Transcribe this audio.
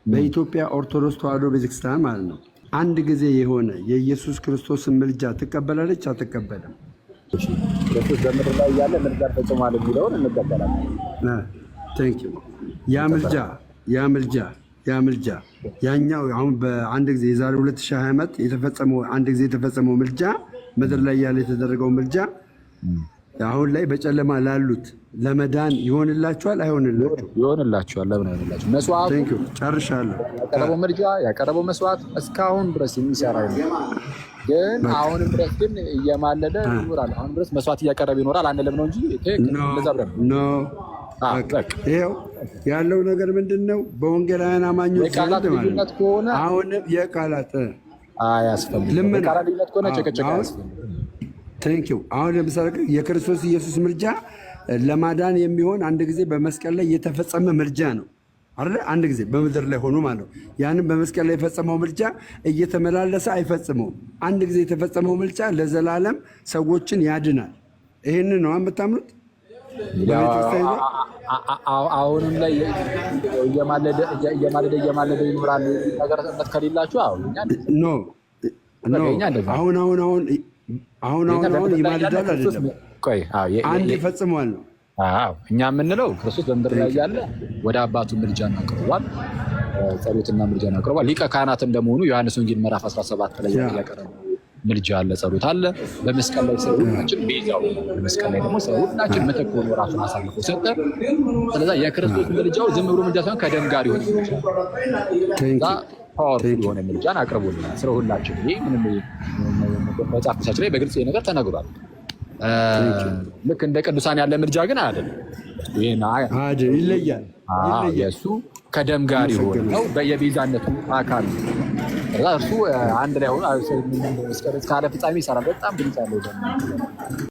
በኢትዮጵያ ኦርቶዶክስ ተዋሕዶ ቤተክርስቲያን ማለት ነው አንድ ጊዜ የሆነ የኢየሱስ ክርስቶስን ምልጃ ትቀበላለች አትቀበልም? ክርስቶስ በምድር ላይ ያለ ምልጃ ፈጽሟል የሚለውን እንቀበላለን። ያ ምልጃ ያኛው አሁን በአንድ ጊዜ የዛሬ 2020 ዓመት የተፈጸመው አንድ ጊዜ የተፈጸመው ምልጃ ምድር ላይ ያለ የተደረገው ምልጃ አሁን ላይ በጨለማ ላሉት ለመዳን ይሆንላቸዋል አይሆንላቸውም? ይሆንላቸዋል። ለምን አይሆንላቸው? መስዋዕቱ ጨርሻለሁ። ያቀረበው ምልጃ ያቀረበው መስዋዕት እስካሁን ድረስ የሚሰራ ግን አሁንም ድረስ ግን እየማለደ ይኖራል። አሁን ድረስ መስዋዕት እያቀረበ ይኖራል። አንልም ነው እንጂ እንደዛ ብለን ይኸው ያለው ነገር ምንድን ነው? በወንጌላውያን አማኞች የቃላት ልዩነት ከሆነ አሁንም የቃላት አያስፈልግም። የቃላት ልዩነት ከሆነ ጭቅጭቅ አያስፈልግም። አሁን ለምሳሌ የክርስቶስ ኢየሱስ ምልጃ ለማዳን የሚሆን አንድ ጊዜ በመስቀል ላይ የተፈጸመ ምልጃ ነው አይደል? አንድ ጊዜ በምድር ላይ ሆኖ ማለት ነው። ያንን በመስቀል ላይ የፈጸመው ምልጃ እየተመላለሰ አይፈጽመውም። አንድ ጊዜ የተፈጸመው ምልጃ ለዘላለም ሰዎችን ያድናል። ይህንን ነው የምታምኑት? አሁንም ላይ እየማለደ ይኖራል። ነገር እምነት ከሌላችሁ አሁን ይማልዳል አይደለም፣ አንድ ይፈጽመዋል ነው። እኛ የምንለው ክርስቶስ በምድር ላይ ያለ ወደ አባቱ ምልጃን አቅርቧል፣ ጸሎትና ምልጃን አቅርቧል። ሊቀ ካህናት እንደመሆኑ ዮሐንስ ወንጌል ምዕራፍ 17 ላይ ያቀረበው ምልጃ አለ፣ ጸሎት አለ። በመስቀል ላይ ሰው ሁላችን ቤዛው፣ በመስቀል ላይ ደግሞ ሰው ሁላችን ምትክ ሆኖ ራሱን አሳልፎ ሰጠ። ስለዚህ የክርስቶስ ምልጃው ዝም ብሎ ምልጃ ሳይሆን ከደም ጋር ይሆን ይችላል። ፓወርፉል የሆነ ምልጃን አቅርቦልናል ስለ ሁላችን። ይህ ምንም መጽሐፍ ቅዱሳችን ላይ በግልጽ ነገር ተነግሯል። ልክ እንደ ቅዱሳን ያለ ምልጃ ግን አይደለም። ይለያል። የእሱ ከደም ጋር የሆነ ነው፣ የቤዛነቱ አካል እርሱ አንድ ላይ ሆኖ እስከ ዓለም ፍጻሜ ይሰራል። በጣም ግልጽ ያለው